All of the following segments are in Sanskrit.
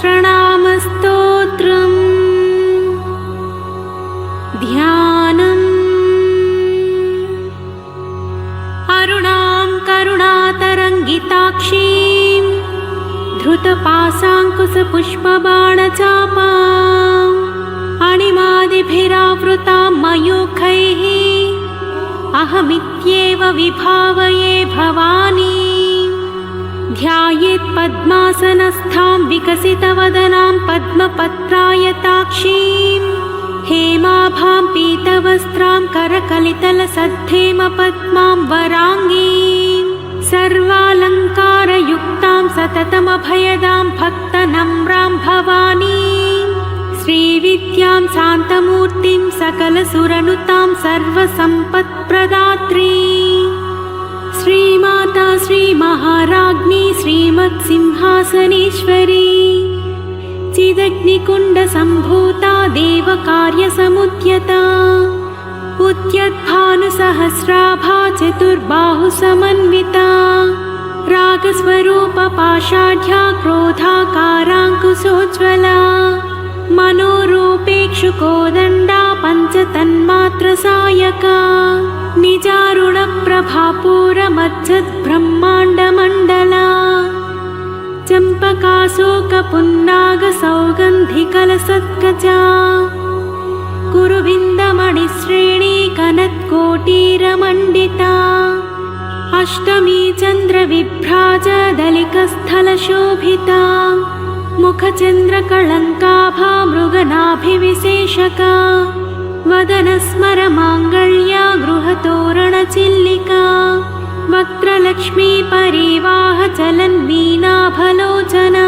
सहस्रनामस्तोत्रम् ध्यानम्। अरुणां करुणातरङ्गिताक्षीं धृतपाशाङ्कुशपुष्पबाणचापाम् अणिमादिभिरावृतां मयूखैः अहमित्येव विभावये भवानी। ध्यायेत् पद्मासनस्थां विकसितवदनां पद्मपत्रायताक्षीं हेमाभां पीतवस्त्रां करकलितलसद्धेमपद्मां वराङ्गीं सर्वालङ्कारयुक्तां सततमभयदां भक्तनम्रां भवानीं श्रीविद्यां शान्तमूर्तिं सकलसुरनुतां सर्वसम्पत्प्रदात्रीं श्रीमाता श्रीमहाराज्ञी श्रीमत्सिंहासनेश्वरी चिदग्निकुण्डसम्भूता देवकार्यसमुद्यता उद्यद्भानुसहस्राभा चतुर्बाहुसमन्विता रागस्वरूपपाषाढ्या क्रोधाकाराङ्कुशोज्ज्वला मनोरूपेक्षुकोदण्डा पञ्चतन्मात्रसायका निजारुणप्रभापूरमज्जद्ब्रह्माण्डमण्डला चम्पकाशोकपुन्नागसौगन्धिकलसत्कजा कुरुविन्दमणिश्रेणी कनत्कोटीरमण्डिता अष्टमी चन्द्रविभ्राजदलिकस्थलशोभिता मुखचन्द्रकळङ्काभा मृगनाभिविशेषका वदनस्मरमाङ्गल्या गृहतोरणचिल्लिका वक्त्रलक्ष्मी परिवाहचलन्मीनाभलोचना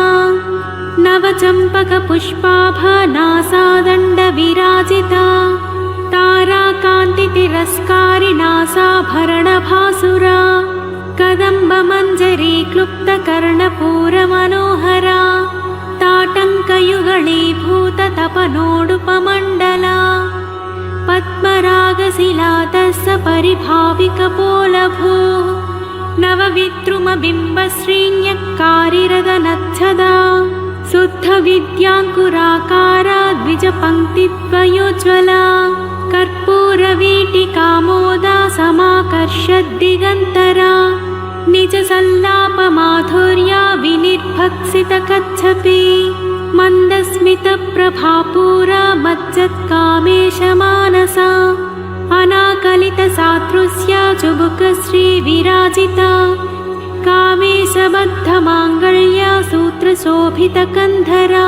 नवचम्पकपुष्पाभनासादण्डविराजिता ताराकान्तितिरस्कारिणासाभरणभासुरा कदम्बमञ्जरी क्लुप्तकर्णपूरमनोहरा ताटङ्कयुगळीभूततपनोडुपमण्डला पद्मरागशिलातस्य परिभाविकपोलभू नवविद्रुमबिम्बश्रीण्यक्कारिरदनच्छदा शुद्धविद्याङ्कुराकारा द्विजपङ्क्तिद्वयोज्ज्वला कर्पूरवीटिकामोदा समाकर्षद्दिगन्तरा निजसल्लापमाधुर्या विनिर्भक्सितकच्छपि मन्दस्मितप्रभापूरा मज्जत्कामेशमानसा अनाकलितसादृश्या चुबुकश्रीविराजिता कामेशबद्धमाङ्गल्या सूत्रशोभितकन्धरा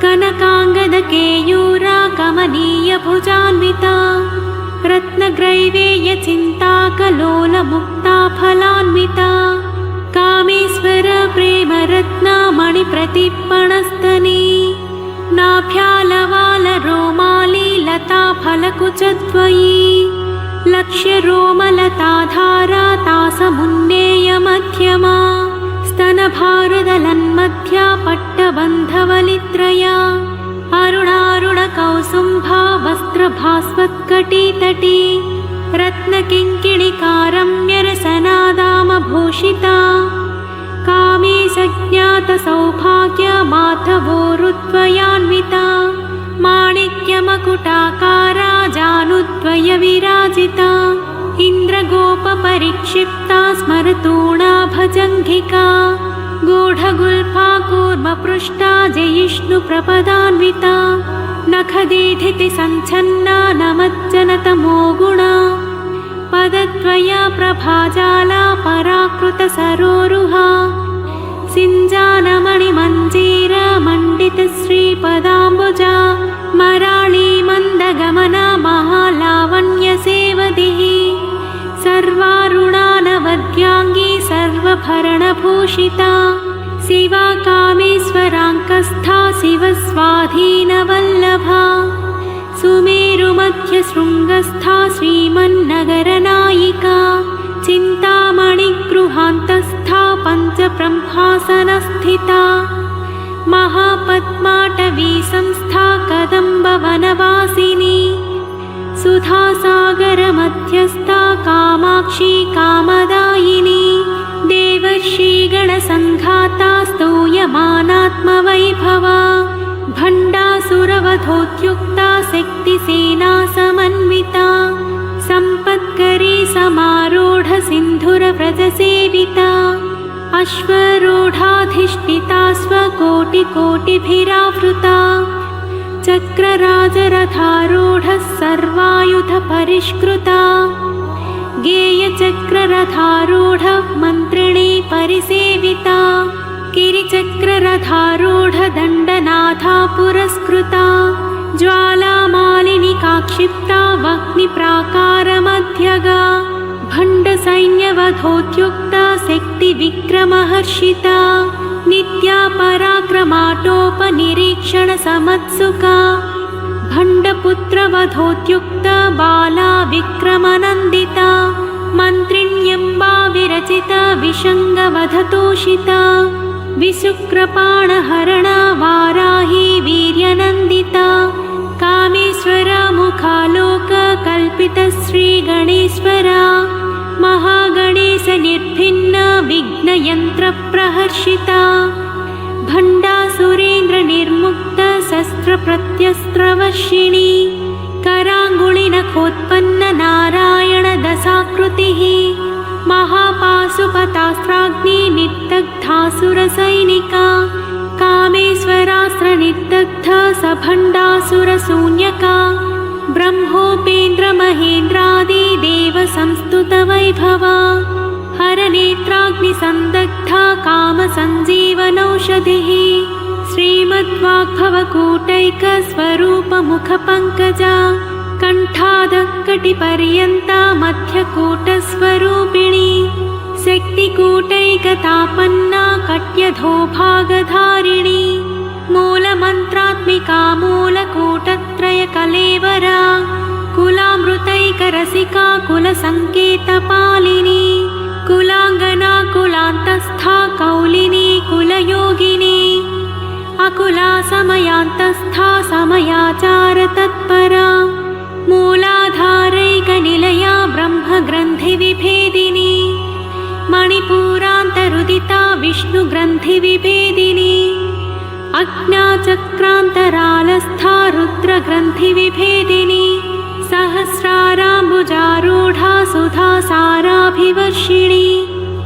कनकाङ्गदकेयूरा कमनीयभुजान्विता रत्नग्रैवेयचिन्ताकलोलमुक्ता फलान्विता कामेश्वर प्रेमरत्नामणिप्रतिपणस्तनी नाभ्यालवालरोमाली लता फलकुचद्वयी लक्ष्यरोमलताधारा तासमुन्नेयमध्यमा स्तनभारुदलन्मध्या पट्टबन्धवलित्रया अरुणारुणकौसुम्भा वस्त्रभास्वत्कटितटी रत्नकिङ्किणिकारम्यरसनादामभूषिता कामेशज्ञातसौभाग्यमाधवोरुद्वयान्विता माणिक्यमकुटाकारा जानुद्वयविराजिता इन्द्रगोपपरिक्षिप्ता स्मरतूणा भजङ्घिका गूढगुल्फा कूर्मपृष्टा जयिष्णुप्रपदान्विता नखदीधितिसञ्छन्ना नमज्जनतमो गुणा पदद्वया प्रभाजाला पराकृतसरोरुहा सिञ्जानमणिमञ्जीरमण्डितश्रीपदाम्बुजा मराळी मन्दगमना महालावण्यसेवदिः सर्वारुणानवद्याङ्गी सर्वभरणभूषिता शिवा कामेश्वराङ्कस्था शिवस्वाधीनवल्लभा सुमेरुमध्यशृङ्गस्था श्रीमन्नगरनायिका चिन्तामणिगृहान्तस्था पञ्चब्रह्मासनस्थिता महापद्माटवी संस्था कदम्बवनवासिनी सुधासागरमध्यस्था कामाक्षी कामदायिनी देवर्षिगणसङ्घाता स्तूयमाना परमात्मवैभवा भण्डासुरवधोद्युक्ता शक्तिसेना समन्विता सम्पत्करी समारूढ सिन्धुरव्रजसेविता अश्वरूढाधिष्ठिता स्वकोटिकोटिभिरावृता चक्रराजरथारूढः सर्वायुधपरिष्कृता गेयचक्ररथारूढः मन्त्रिणी परिसेविता गिरिचक्ररथारूढदण्डनाथा पुरस्कृता ज्वालामालिनिका क्षिप्ता वह्निप्राकारमध्यगा भण्डसैन्यवधोद्युक्ता शक्तिविक्रमहर्षिता नित्या पराक्रमाटोपनिरीक्षणसमत्सुका भण्डपुत्रवधोद्युक्ता बाला विक्रमनन्दिता मन्त्रिण्यम्बा विरचिता विषङ्गवधतोषिता विशुक्रपाणहरणा वाराही वीर्यनन्दिता कामेश्वरा मुखालोककल्पितश्रीगणेश्वरा महागणेशनिर्भिन्ना विघ्नयन्त्रप्रहर्षिता भण्डासुरेन्द्रनिर्मुक्ता शस्त्रप्रत्यस्त्रवर्षिणी कराङ्गुलिनखोत्पन्न नारायणदशाकृतिः महापाशुपतास्त्राग्नि निर्दग्धासुरसैनिका कामेश्वरास्त्रनिर्दग्धा सभण्डासुरशून्यका ब्रह्मोपेन्द्रमहेन्द्रादिदेवसंस्तुतवैभवा हरनेत्राग्निसन्दग्धा कामसञ्जीवनौषधिः श्रीमद्वाग्भवकूटैकस्वरूपमुखपङ्कजा कण्ठादकटिपर्यन्ता मध्यकूटस्वरूपिणी शक्तिकूटैकतापन्ना कट्यधोभागधारिणी मूलमन्त्रात्मिका मूलकूटत्रयकलेवरा कुलामृतैकरसिका कुलसङ्केतपालिनी कुलाङ्गना कुलान्तस्था कौलिनी कुलयोगिनी अकुला समयान्तस्था समयाचारतत्परा मूलाधारैकनिलया ब्रह्मग्रन्थिविभेदिनी मणिपूरान्तरुदिता विष्णुग्रन्थिविभेदिनी अज्ञाचक्रान्तरालस्था रुद्रग्रन्थिविभेदिनी सहस्राराम्बुजारूढा सुधासाराभिवर्षिणी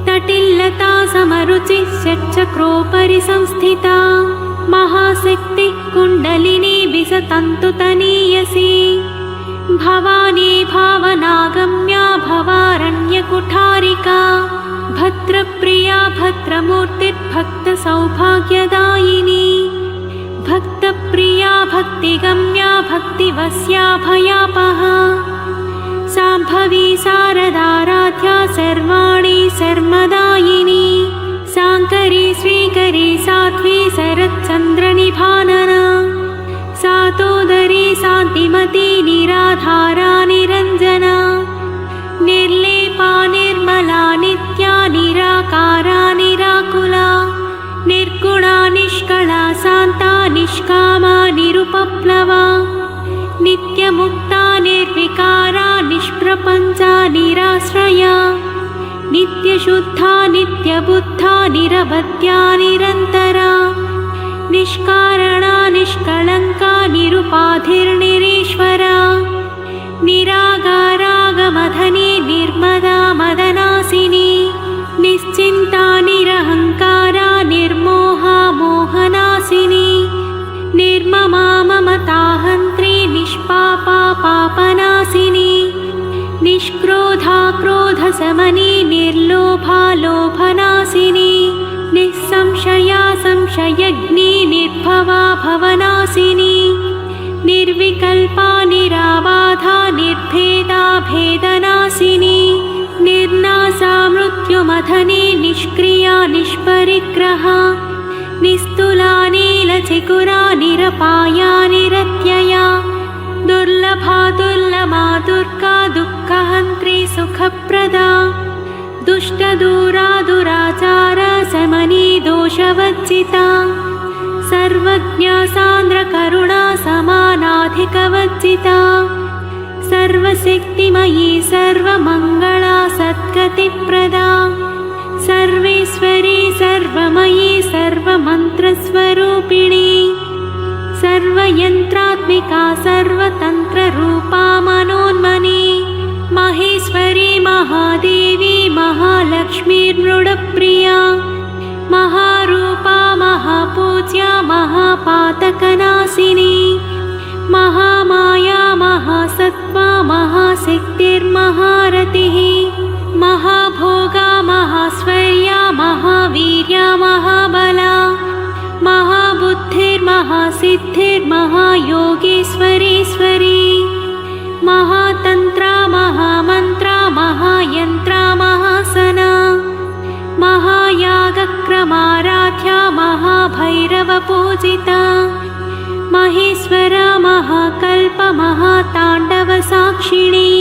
तटिल्लता समरुचिः षट्चक्रोपरि संस्थिता महाशक्तिः कुण्डलिनी विसतन्तुतनीयसी भवानी भावनागम्या भवारण्यकुठारिका भद्रप्रिया भद्रमूर्तिर्भक्तसौभाग्यदायिनी भक्तप्रिया भक्तिगम्या भक्तिवस्या भयापहा शाम्भवी शारदाराध्या सर्वाणि शर्मदायिनी शाङ्करी श्रीकरी साध्वी शरच्चन्द्रनिभानना सातोदरी शान्तिमती निराधारा निरञ्जना निर्लेपा निर्मला नित्या निराकारा निराकुला निर्गुणा निष्कला शान्ता निष्कामा निरुपप्लवा नित्यमुक्ता निर्विकारा निष्प्रपञ्चा निराश्रया नित्यशुद्धा नित्यबुद्धा निरवध्या निरन्तरा निष्कारणा निष्कलङ्का निरुपाधिर्निरीश्वरा निरागारागमधनी निर्मदा मदनासिनी निश्चिन्ता निरहङ्कारा निर्मोहा मोहनासिनी निर्ममा ममताहन्त्री निष्पापा पापनासिनी निष्क्रोधा क्रोधशमनी निर्लोभा लोभनासिनी निःसंशया संशयग्नि निर्भवा भवनासिनी निर्विकल्पा निराबाधा निर्भेदा भेदनासिनी निर्नासा मृत्युमथनी निष्क्रिया निष्परिग्रहा निस्तुला नीलचिकुरा निरपाया निरत्यया दुर्लभा दुर्लमा दुर्गा दुःखहन्त्री सुखप्रदा दुष्टदूरा दुराचारा शमनी दोषवर्जिता सर्वज्ञा सान्द्रकरुणा समानाधिकवर्जिता सर्वशक्तिमयी सर्वमङ्गला सद्गतिप्रदा सर्वेश्वरी सर्वमयी सर्वमन्त्रस्वरूपिणी सर्वयन्त्रात्मिका सर्वतन्त्ररूपा मनोन्मनी महेश्वरी महादेवी महालक्ष्मीर्मृडप्रिया महारूपा महापूज्या महापातकनाशिनी महामाया महासत्त्वा महाशक्तिर्महारतिः महाभोगा महाश्वर्या महावीर्या महाबला महाबुद्धिर्महासिद्धिर्महायोगीश्वरीश्वरी महातन्त्रा महामन्त्रा महायन्त्रा महासना महायागक्रमाराध्या महाभैरवपूजिता महेश्वरा महाकल्प महाताण्डवसाक्षिणी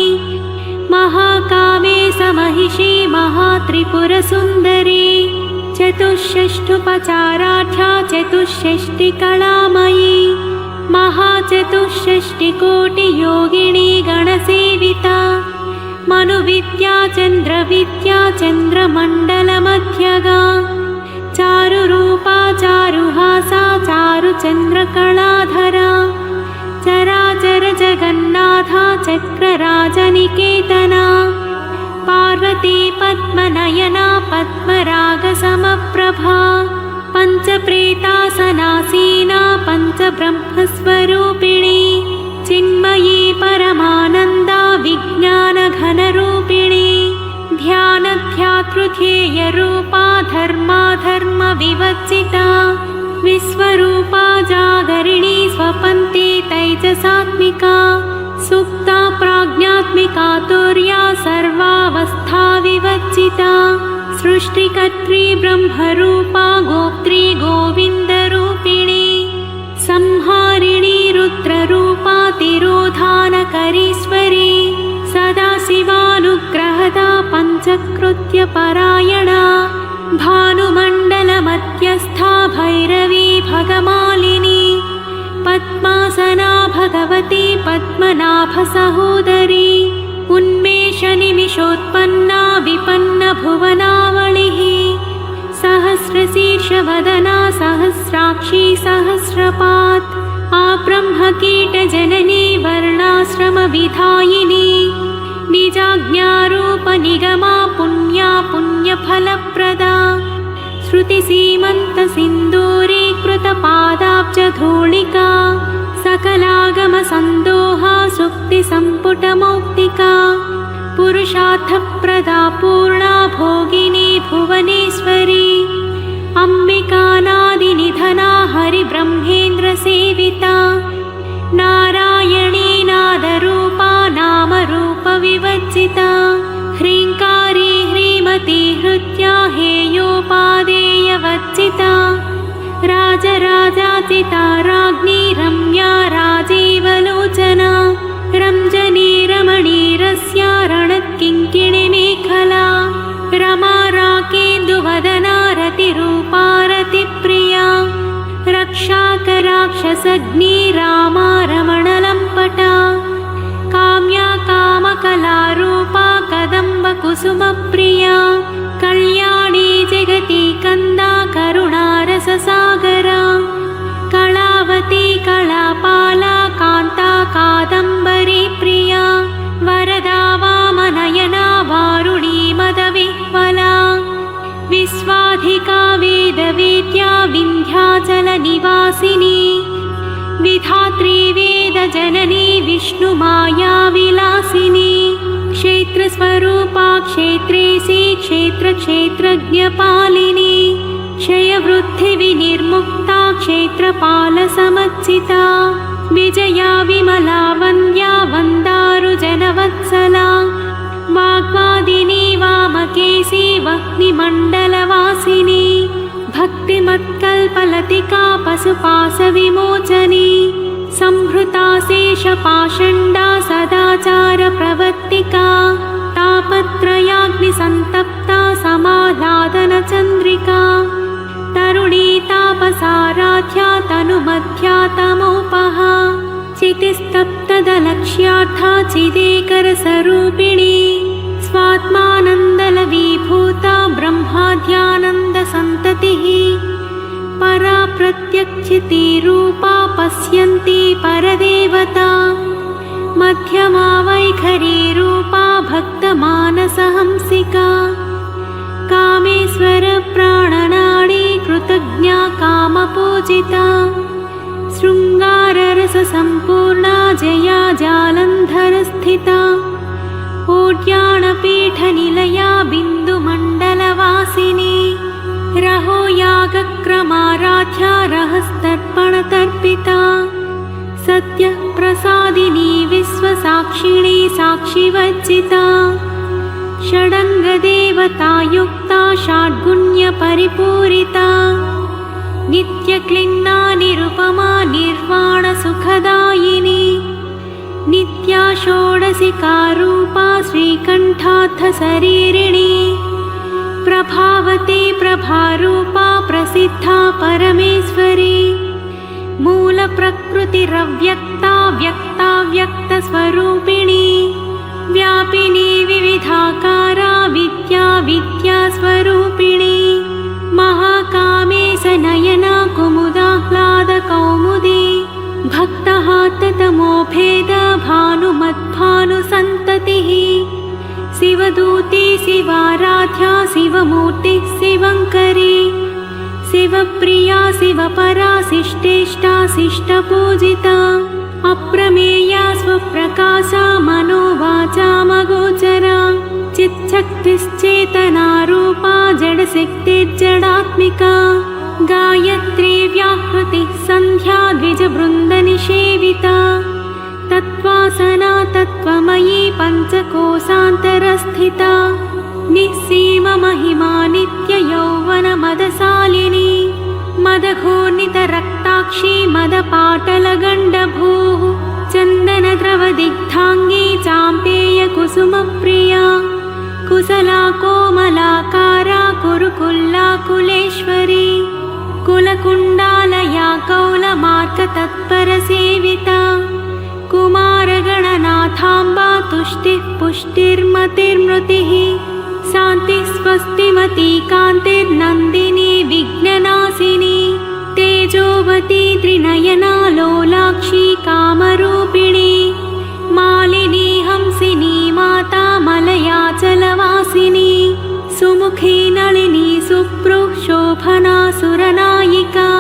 महाकामेशमहिषी महात्रिपुरसुन्दरी चतुष्षष्ठुपचाराढ्या चतुष्षष्टिकलामयी महाचतुष्षष्टिकोटियोगिनी गणसेविता मनुविद्या चन्द्रविद्या चन्द्रमण्डलमध्यगा चारुरूपा चारुहासा चारुचन्द्रकलाधरा चराचर जगन्नाथा चक्रराजनिकेतना पार्वती पद्मनयना पद्मरागसमप्रभा पञ्चप्रेतासनासीना पञ्चब्रह्मस्वरूपिणी चिन्मयी परमानन्दा विज्ञानघनरूपिणी ध्यानध्यातृध्येयरूपा धर्माधर्मविवर्जिता विश्वरूपा जागरिणी स्वपन्ती तैजसात्मिका सुप्ता प्राज्ञात्मिका तुर्या सर्वावस्था विवर्जिता सृष्टिकर्त्री ब्रह्मरूपा गोप्त्री गोविन्दरूपिणी संहारिणी रुद्ररूपा तिरोधानकरीश्वरी सदाशिवानुग्रहदा पञ्चकृत्यपरायणा भानुमण्डलमध्यस्था भैरवी भगमालिनी पद्मासना भगवती पद्मनाभसहोदरी उन्मेषनिमिषोत्पन्ना विपन्नभुवनावलिः सहस्रशीर्षवदना सहस्राक्षी सहस्रपात् आब्रह्मकीटजननी वर्णाश्रमविधायिनी निजाज्ञारूपनिगमा पुण्या पुण्यफलप्रदा श्रुतिसीमन्तसिन्दूरीकृतपादाब्जधूलिका सकलागमसन्दोहा सुक्तिसम्पुटमौक्तिका पुरुषार्थप्रदा पूर्णा भोगिनी भुवनेश्वरी अम्बिकानादिनिधना हरिब्रह्मेन्द्रसेविता नारायणी नादरूपा नामरूपविवर्जिता ह्रीङ्कारी ह्रीमती हृत्या हेयोपादेयवर्जिता राजराजाचिता राज्ञी रम्या राजीवलोचना रञ्जनी रमणीरस्या रणत्किङ्किणिमेखला रमा राकेन्दुवदना रतिरूपा रतिप्रिया रक्षाकराक्षसग्नी रामा रमणलम्पटा काम्या कामकलारूपा कदम्बकुसुमप्रिया कल्याणी जगती कन्दा करुणारससागरा कलावती कलापाला कान्ता कादम्बरी प्रिया वरदा वामनयना वारुणी मदविह्वला विश्वाधिका वेदवेद्या विन्ध्याचलनिवासिनी विधात्री वेदजननी विष्णुमाया विलासिनी क्षेत्रस्वरूपा क्षेत्रेशी क्षेत्रक्षेत्रज्ञपालिनी क्षयवृद्धिविनिर्मुक्ता क्षेत्रपालसमर्चिता विजया विमला वन्द्या वन्दारुजनवत्सला वाग्वादिनी वामकेशी वह्निमण्डलवासिनी भक्तिमत्कल्पलतिका पशुपाशविमोचनी संहृता शेषपाषण्डा सदाचारप्रवर्तिका तापत्रयाग्निसन्तप्ता समाह्लादनचन्द्रिका तरुणी तापसाराध्या तनुमध्या तमोपहा चितिस्तप्तदलक्ष्यार्था चिदेकरसरूपिणी स्वात्मानन्दलवीभूता ब्रह्माद्यानन्दसन्ततिः परा प्रत्यक्षिती रूपा पश्यन्ती परदेवता मध्यमा वैखरी रूपा भक्तमानसहंसिका कामेश्वर प्राणनाडी कृतज्ञा कामपूजिता शृङ्गाररससम्पूर्णा जया जालन्धरस्थिता ओड्याणपीठनिलया बिन्दुमण्डलवासिनी रहो यागक्रमाराध्या रहस्तर्पणतर्पिता सत्यप्रसादिनी विश्वसाक्षिणी साक्षिवर्जिता षडङ्गदेवतायुक्ता षड्गुण्यपरिपूरिता नित्यक्लिन्ना निरुपमा निर्वाणसुखदायिनी नित्या षोडशिकारूपा श्रीकण्ठार्थशरीरिणी प्रभावती प्रभारूपा प्रसिद्धा परमेश्वरी मूलप्रकृतिरव्यक्ता व्यक्ता व्यक्तस्वरूपिणी व्यापिनी विविधाकारा विद्या विद्यास्वरूपिणी महाकामेशनयना कुमुदाह्लादकौमुदी भक्तहाततमोभेद भानुमद्भानुसन्ततिः शिवदूती शिवाराध्या शिवमूर्तिः शिवङ्करी शिवप्रिया शिवपरा शिष्टेष्टा शिष्टपूजिता अप्रमेया स्वप्रकाशा मनोवाचामगोचरा चिच्छक्तिश्चेतनारूपा जडशक्तिर्जडात्मिका गायत्री व्याहृतिः सन्ध्या द्विजवृन्दनिषेविता तत्त्वासना तत्त्वमयी पञ्चकोशान्तरस्थिता निःसीममहिमा नित्ययौवनमदशालिनी मदघूर्णितरक्ताक्षी मदपाटलगण्डभूः चन्दनद्रवदिग्धाङ्गी चाम्पेयकुसुमप्रिया कुशला कोमलाकारा कुरुकुल्लाकुलेश्वरी कुलकुण्डालया कौलमार्गतत्परसेविता कुमारगणनाथाम्बा तुष्टिः पुष्टिर्मतिर्मृतिः शान्तिः स्वस्तिमती कान्तिर्नन्दिनी विघ्ननाशिनी तेजोवती त्रिनयना लोलाक्षी कामरूपिणी मालिनी हंसिनी माता मलयाचलवासिनी सुमुखी नलिनी सुप्रुः शोभना सुरनायिका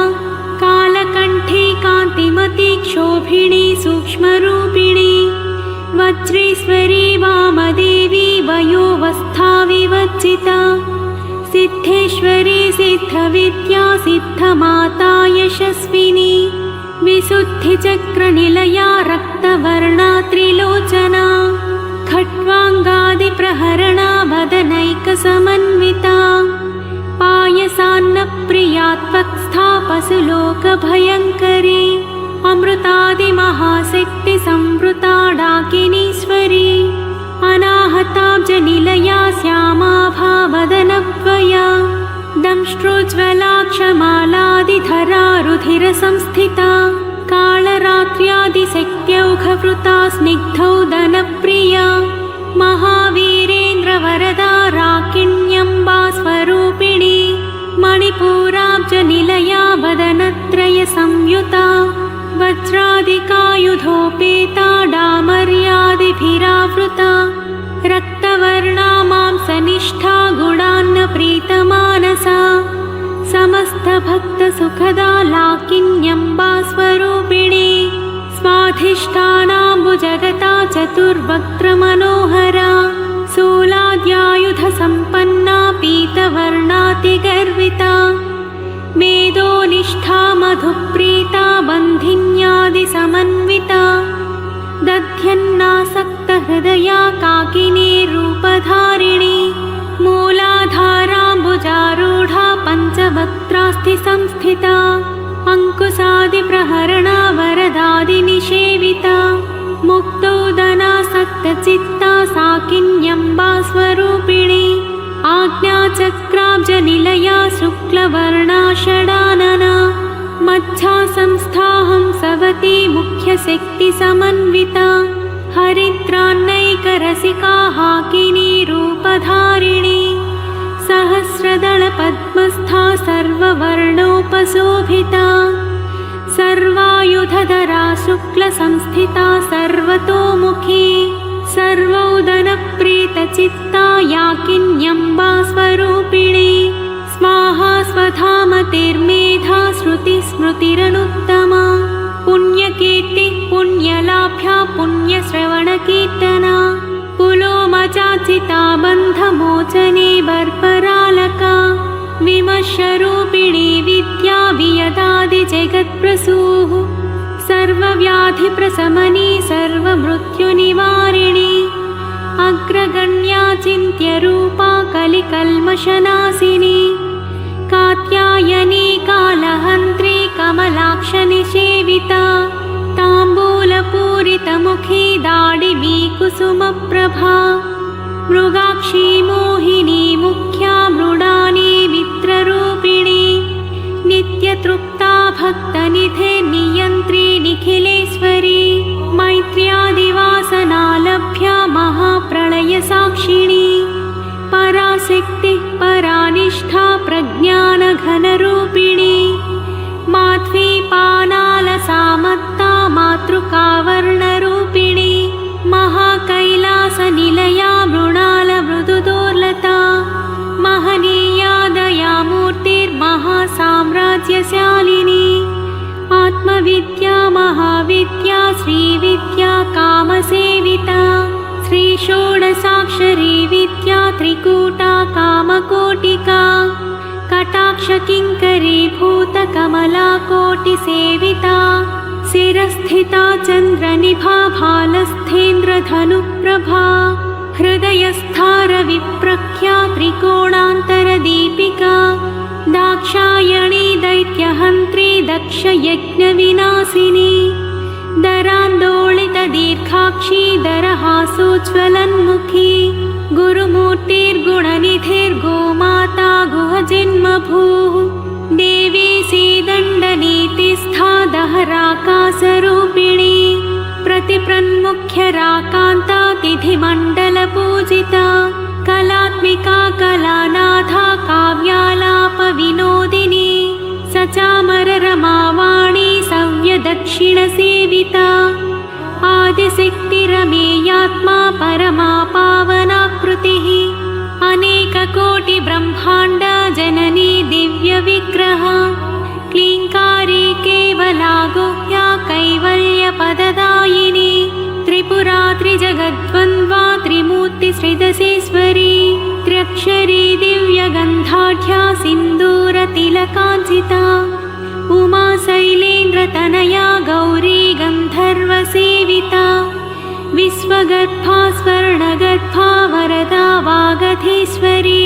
कालकण्ठी कान्तिमती क्षोभिणी सूक्ष्मरूपिणी वज्रेश्वरी वामदेवी वयोवस्था विवर्जिता सिद्धेश्वरी सिद्धविद्या सिद्धमाता यशस्विनी विशुद्धिचक्रनिलया रक्तवर्णा त्रिलोचना खट्वाङ्गादिप्रहरणा वदनैकसमन्विता पायसान्नप्रिया त्वक्स्था पशुलोकभयङ्करी अमृतादिमहाशक्तिसंवृता डाकिनीश्वरी अनाहताब्जनिलया श्यामाभा वदनव्यया दंष्ट्रोज्ज्वलाक्षमालादिधरा रुधिरसंस्थिता कालरात्र्यादिशक्त्यौघवृता स्निग्धौदनप्रिया महावीरेन्द्रवरदा राकिण्यम्बा स्वरूपिणी मणिपूराब्जनिलया वदनत्रयसंयुता वज्रादिकायुधोपेता डामर्यादिभिरावृता रक्तवर्णा मांसनिष्ठा गुणान्नप्रीतमानसा समस्तभक्तसुखदा लाकिन्यम्बा स्वरूपिणी स्वाधिष्ठानाम्बुजगता चतुर्वक्त्रमनोहरा शूलाद्यायुधसम्पन्ना पीतवर्णातिगर्विता मेदोनिष्ठा मधुप्रीता बन्धिन्यादिसमन्विता दध्यन्नासक्तहृदया काकिनी रूपधारिणी मूलाधाराम्बुजारूढा पञ्चवक्त्रास्ति संस्थिता अङ्कुशादिप्रहरणा वरदादिनिषेविता मुक्तोदनासक्तचित्ता साकिन्यम्बा स्वरूपिणी आज्ञाचक्राब्जनिलया शुक्लवर्णा षडानना मच्छा संस्थाहं सवती मुख्यशक्तिसमन्विता हरिद्रान्नैकरसिका हाकिनी रूपधारिणी सहस्र सर्वदलपद्मस्था सर्ववर्णोपशोभिता सर्वायुधधरा शुक्लसंस्थिता सर्वतोमुखी सर्वोदनप्रीतचित्ता याकिन्यम्बा स्वरूपिणी स्वाहा स्वधामतिर्मेधा श्रुतिस्मृतिरनुत्तमा पुण्यकीर्तिः पुण्यलाभ्या पुण्यश्रवणकीर्तना पुलोमचाचिता बन्धमोचने बर्बरालका विमर्शरूपिणी विद्या वियदादिजगत्प्रसूः सर्वव्याधिप्रशमनी सर्वमृत्युनिवारिणी अग्रगण्या चिन्त्यरूपा कलिकल्मषनाशिनी कात्यायनी कालहन्त्री कमलाक्षनिषेविता ताम्बूलपूरितमुखी दाडिमी कुसुमप्रभा मृगाक्षी मोहिनी मुख्या मृडानी मित्ररूपिणी नित्यतृप्ता भक्तनिधे नियन्त्री निखिलेश्वरी मैत्र्यादिवासनालभ्या महाप्रलयसाक्षिणी पराशक्तिः परानिष्ठा प्रज्ञानघनरूपिणी माध्वीपानालसामत्ता मातृकावर्णरूपिणी महाकैलासनिलया मृणालमृदुदोर्लता महनीया दयामूर्तिर्महासाम्राज्यशालिनी आत्मविद्या महाविद्या श्रीविद्या कामसेविता श्रीषोडशाक्षरी विद्या त्रिकूटा कामकोटिका कटाक्षकिङ्करी भूतकमलाकोटिसेविता शिरस्थिता चन्द्रनिभा भालस्थेन्द्रधनुप्रभा हृदयस्था रविप्रख्या त्रिकोणान्तरदीपिका दाक्षायणी दैत्यहन्त्री दक्षयज्ञविनाशिनी दरान्दोलितदीर्घाक्षी दरहासोज्ज्वलन्मुखी गुरुमूर्तिर्गुणनिधिर्गोमाता गुहजन्मभूः देवी सीदण्डनीतिस्था दहराकाशरूपिणी प्रतिप्रन्मुख्यराकान्ता तिथिमण्डलपूजिता कलात्मिका कलानाथा काव्यालापविनोदिनी सचामररमावाणी सव्यदक्षिणसेविता आदिशक्तिरमेयात्मा परमा पावनाकृतिः अनेककोटिब्रह्माण्ड जननी दिव्यविग्रह क्लीङ्कारी केवला गुह्या कैवल्यपददायिनी त्रिपुरा त्रिजगद्वन्द्वा त्रिमूर्तिश्रीदशेश्वरी त्र्यक्षरी दिव्यगन्धाढ्या सिन्दूरतिलकाञ्चिता उमा शैलेन्द्रतनया गौरी गन्धर्वसेविता विश्वगर्भा स्वर्णगर्भा वरदा वागधीश्वरी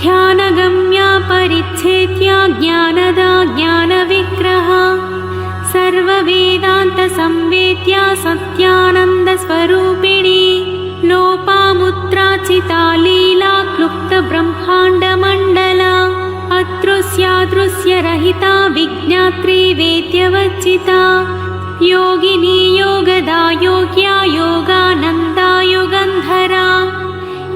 ध्यानगम्या परिच्छेद्या ज्ञानदा ज्ञानविग्रहा सर्ववेदान्तसंवेद्या सत्यानन्दस्वरूपिणी लोपामुद्राचिता लीला क्लुप्तब्रह्माण्डमण्डला अदृश्यादृश्यरहिता विज्ञात्री वेद्यवर्जिता योगिनी योगदा योग्या योगानन्दा युगन्धरा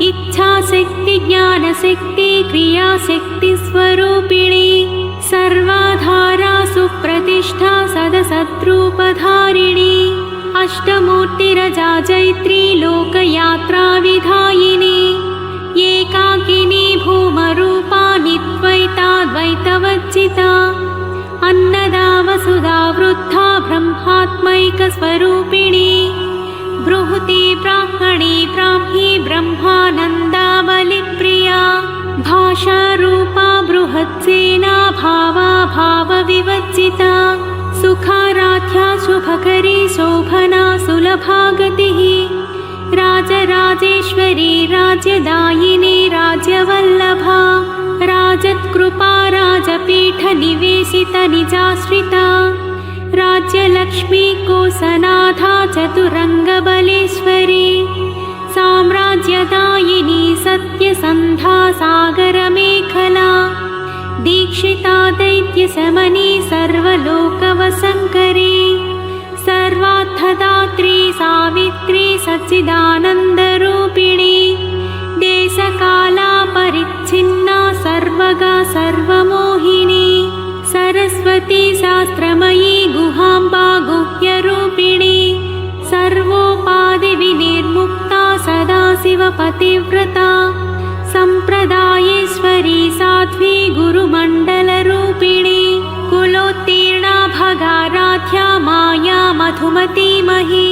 इच्छाशक्ति ज्ञानशक्ति क्रियाशक्तिस्वरूपिणी सर्वाधारा सुप्रतिष्ठा सदसद्रूपधारिणी अष्टमूर्तिरजा जैत्री लोकयात्राविधायिनी एकाकिनी भूमरूपा निद्वैताद्वैतवर्जिता अन्नदा वसुधा वृद्धा ब्रह्मात्मैकस्वरूपिणी बृहती ब्राह्मणी ब्राह्मी ब्रह्मानन्दावलिप्रिया भाषारूपा बृहत्सेना भावा भावविवर्जिता सुखाराध्या शुभकरी शोभना सुलभागतिः राजराजेश्वरी राज्यदायिनी राज्यवल्लभा राजत्कृपा राजपीठनिवेशित निजाश्रिता राज्यलक्ष्मी कोसनाथा चतुरङ्गबलेश्वरी साम्राज्यदायिनी सत्यसन्धा सागरमेखला दीक्षिता दैत्यशमनी सर्वलोकवशङ्करी सर्वार्थदात्री सावित्री सच्चिदानन्दरूपिणी देशकालापरिच्छिन्ना सर्व सर्वभागा सर्वमोहिनी सरस्वती शास्त्रमयी गुहाम्बा गुह्यरूपिणी सर्वोपाधिविनिर्मुक्ता सदाशिवपतिव्रता सम्प्रदायेश्वरी साध्वी गुरुमण्डलरूपिणी कुलोत्तीर्णा भगाराध्या माया मधुमतीमही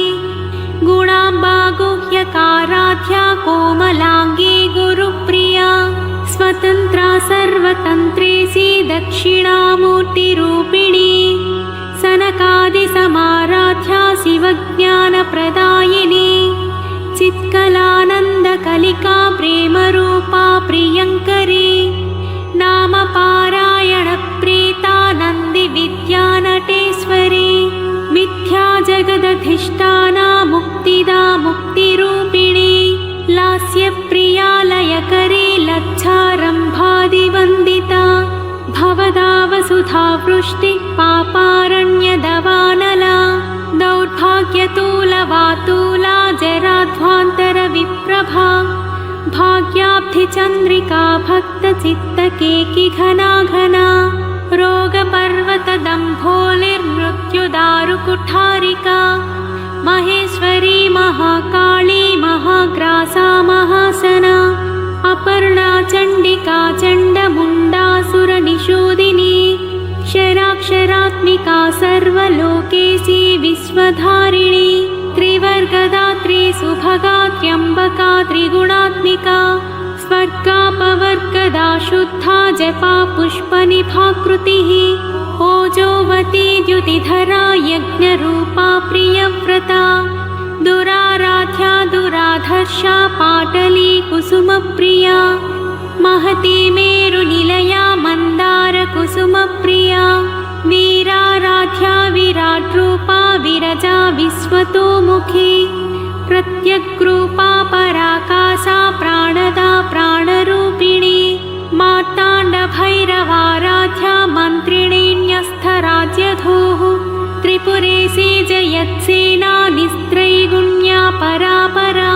गुणाम्बा गुह्यकाराध्या कोमलाङ्गी गुरुप्रिया स्वतन्त्रा सर्वतन्त्रेसी दक्षिणामूर्तिरूपिणी सनकादिसमाराध्या शिवज्ञानप्रदायिनी चित्कलानन्दकलिका प्रेमरूपा प्रियङ्करी नामपारायणप्रीता नन्दिविद्यानटेश्वरी मिथ्या जगदधिष्ठाना मुक्तिदा मुक्तिरूपिणी लास्यप्रिया लयकरी लज्जारम्भादिवन्दिता भवदावसुधा वृष्टिः पापारण्यदवानला दौर्भाग्यतूलवातूला जराध्वान्तरविप्रभा भाग्याब्धिचन्द्रिका भक्तचित्तकेकि घना घना रोगपर्वतदम्भोलिर्मृत्युदारुकुठारिका महेश्वरी महाकाली महाग्रासा महासना अपर्णा चण्डिका चण्डमुण्डासुरनिषूदिनी क्षराक्षरात्मिका सर्वलोकेशी विश्वधारिणी त्रिवर्गदात्री सुभगा त्र्यम्बका त्रिगुणात्मिका स्वर्गापवर्गदा शुद्धा जपा पुष्पनिभाकृतिः ओजोवती द्युतिधरा यज्ञरूपा प्रियव्रता दुराराध्या दुराधर्षा पाटली कुसुमप्रिया महती मेरुनिलया मन्दारकुसुमप्रिया वीराराध्या विराट्रूपा विरजा विश्वतोमुखी प्रत्यग्रूपा पराकाशा प्राणदा प्राणरूपिणी मार्ताण्डभैरवाराध्या मन्त्रिणीन्यस्थराज्यधूः त्रिपुरेशी जयत्सेना निस्त्रैगुण्या परापरा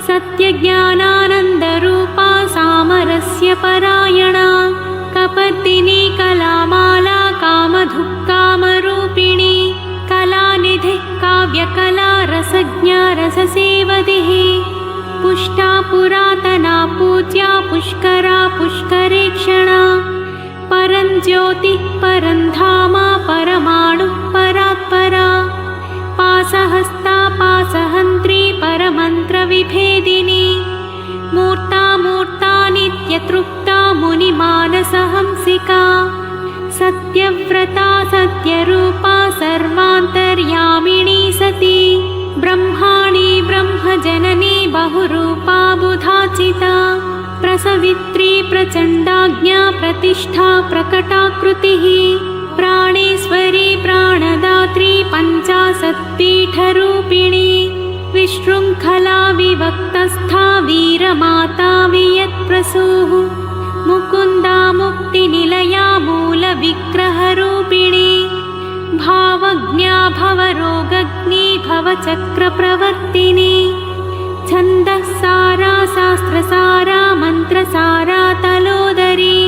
सत्यज्ञानानन्दरूपा सामरस्य परायणा कपर्दिनी कलामाला कामधुक्कामरूपिणी कलानिधिः काव्यकला रसज्ञा रससेवदिः पुष्टा पुरातना पूज्या पुष्करा पुष्करेक्षणा परञ्ज्योतिः परन्धामा परमाणुः परात्परा पासहस्ता पासहन्त्री परमन्त्रविभेदिनी मूर्ता मूर्ता नित्यतृप्ता मुनिमानसहंसिका सत्यव्रता सत्यरूपा सर्वान्तर्यामिणी सती ब्रह्माणी ब्रह्मजननी बहुरूपा बुधाचिता प्रसवित्री प्रचण्डाज्ञा प्रतिष्ठा प्रकटाकृतिः प्राणेश्वरी प्राणदात्री पञ्चाशत्पीठरूपिणी विशृङ्खला विवक्तस्था वीरमाता वियत्प्रसूः मुकुन्दा मुक्तिनिलया मूलविग्रहरूपिणी भावज्ञा भवरोगग्नी भवचक्रप्रवर्तिनी छन्दःसारा शास्त्रसारा मन्त्रसारा तलोदरी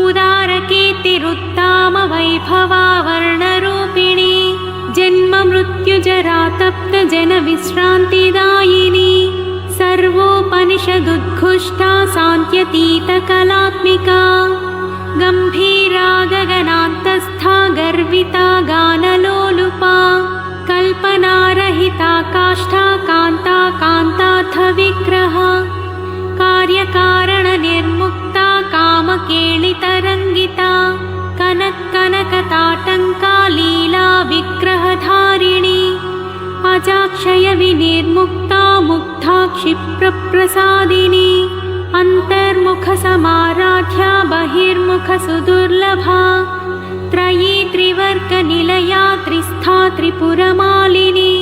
उदारकीर्तिरुत्ताम वैभवा वर्णरूपिणी जन्ममृत्युजरा तप्तजनविश्रान्तिदायिनी सर्वोपनिषदुद्घुष्टा शान्त्यतीतकलात्मिका गम्भीरा गगनान्तस्था गर्विता गानलोलुपा कल्पनारहिता काष्ठा कान्ता कान्ताथ विग्रहा कार्यकारणनिर्मुक्ता कामकेलितरङ्गिता कनकताटङ्का लीला विग्रहधारिणी अजाक्षयविनिर्मुक्ता मुग्धा क्षिप्रप्रसादिनी अन्तर्मुखसमाराध्या बहिर्मुखसुदुर्लभा त्रयी त्रिवर्गनिलया त्रिस्था त्रिपुरमालिनी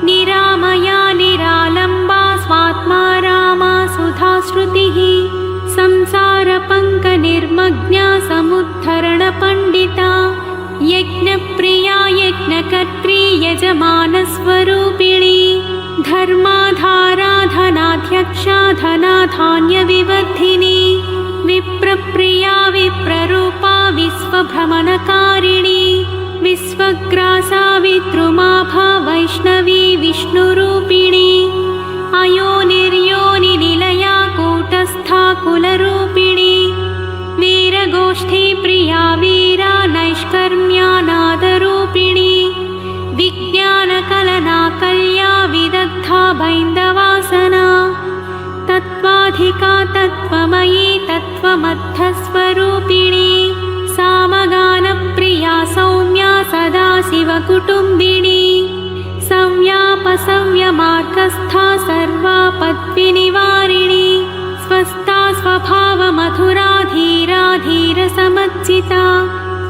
निरामया निरालम्बा स्वात्मा रामा सुधाश्रुतिः संसारपङ्कनिर्मग्ना समुद्धरणपण्डिता यज्ञप्रिया यज्ञकर्त्री यजमानस्वरूपिणी धर्माधारा धनाध्यक्षा धनाधान्यविवर्धिनी विप्रप्रिया भ्रमणकारिणी विश्वग्रासा विद्रुमाभा वैष्णवी विष्णुरूपिणी अयोनिर्योनिनिलया कूटस्था कुलरूपिणी वीरगोष्ठी प्रिया वीरा नैष्कर्म्यानादरूपिणी विज्ञानकलना कल्या विदग्धा बैन्दवासना तत्त्वाधिका तत्त्वमयी तत्त्वमद्धस्वरूपिणी सामगानप्रिया सौम्या सदाशिवकुटुम्बिनी संव्यापसव्यमार्गस्था सर्वापद्विनिवारिणी स्वस्था स्वभावमधुरा धीरा धीरसमज्जिता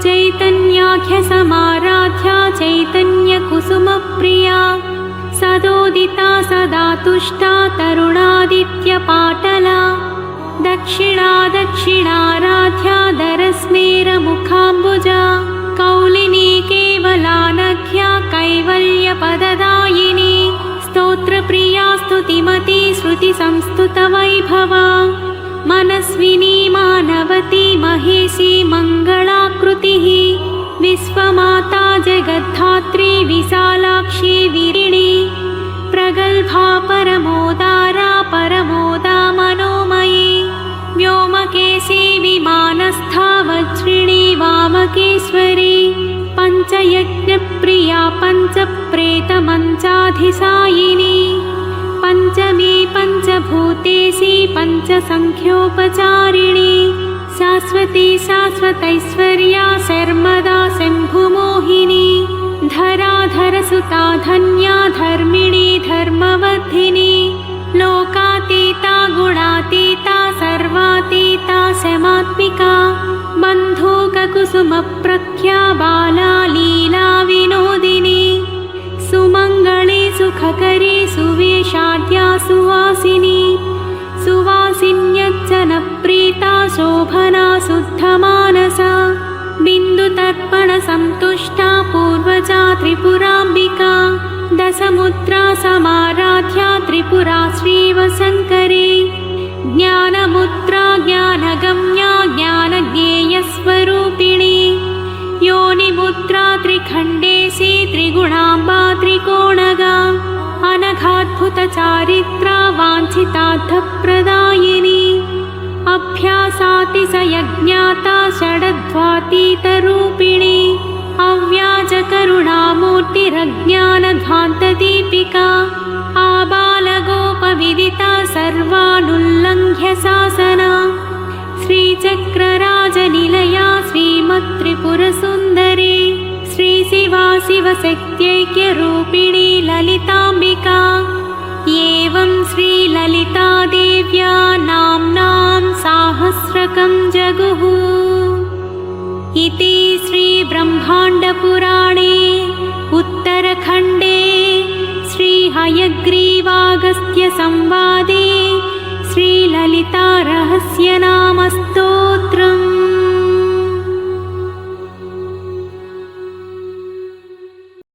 चैतन्याख्यसमाराध्या चैतन्यकुसुमप्रिया सदोदिता सदा तुष्टा तरुणादित्यपाटला दक्षिणा दक्षिणाराध्या दरस्मेरमुखाम्बुजा कौलिनी केवलानघ्या कैवल्यपददायिनी स्तोत्रप्रिया स्तुतिमती श्रुतिसंस्तुतवैभवा मनस्विनी मानवती महेशी मङ्गलाकृतिः विश्वमाता जगद्धात्री विशालाक्षी वीरिणी प्रगल्भा परमोदारा परमोदा मनोमयी व्योमकेशी विमानस्था वज्रिणी वामकेश्वरी पञ्चयज्ञप्रिया पञ्चप्रेतमञ्चाधिसायिनी पञ्चमी पञ्चभूतेशी पञ्चसङ्ख्योपचारिणी शाश्वती शाश्वतैश्वर्या शर्मदा शम्भुमोहिनी धराधरसुता धन्या धर्मिणी धर्मवर्धिनी लोकातीता गुणातीता सर्वातीता शमात्मिका बन्धूककुसुमप्रख्या बाला लीला विनोदिनी सुमङ्गली सुखकरी सुवेशाद्या सुवासिनी सुवासिन्यज्जनप्रीता शोभना शुद्धमानसा बिन्दुतर्पणसन्तुष्टा पूर्वजा त्रिपुराम्बिका दशमुद्रा समाराध्या त्रिपुरा श्रीवशङ्करी ज्ञानमुद्रा ज्ञानगम्या ज्ञानज्ञेयस्वरूपिणी योनिमुद्रा त्रिखण्डेशी त्रिगुणाम्बा त्रिकोणगा अनघाद्भुतचारित्रा वाञ्छितार्थप्रदायिनी अभ्यासातिशयज्ञाता षडध्वातीतरूपिणी अव्याजकरुणामूर्तिरज्ञानध्वान्तदीपिका आबालगोपविदिता सर्वानुल्लङ्घ्य शासना श्रीचक्रराजनिलया श्रीमत्त्रिपुरसुन्दरी श्रीशिवा शिवशक्त्यैक्यरूपिणी ललिताम्बिका एवं श्रीललितादेव्या नाम्नां साहस्रकं जगुः इति श्रीब्रह्माण्डपुराणे उत्तरखण्डे श्रीहयग्रीवागस्त्यसंवादे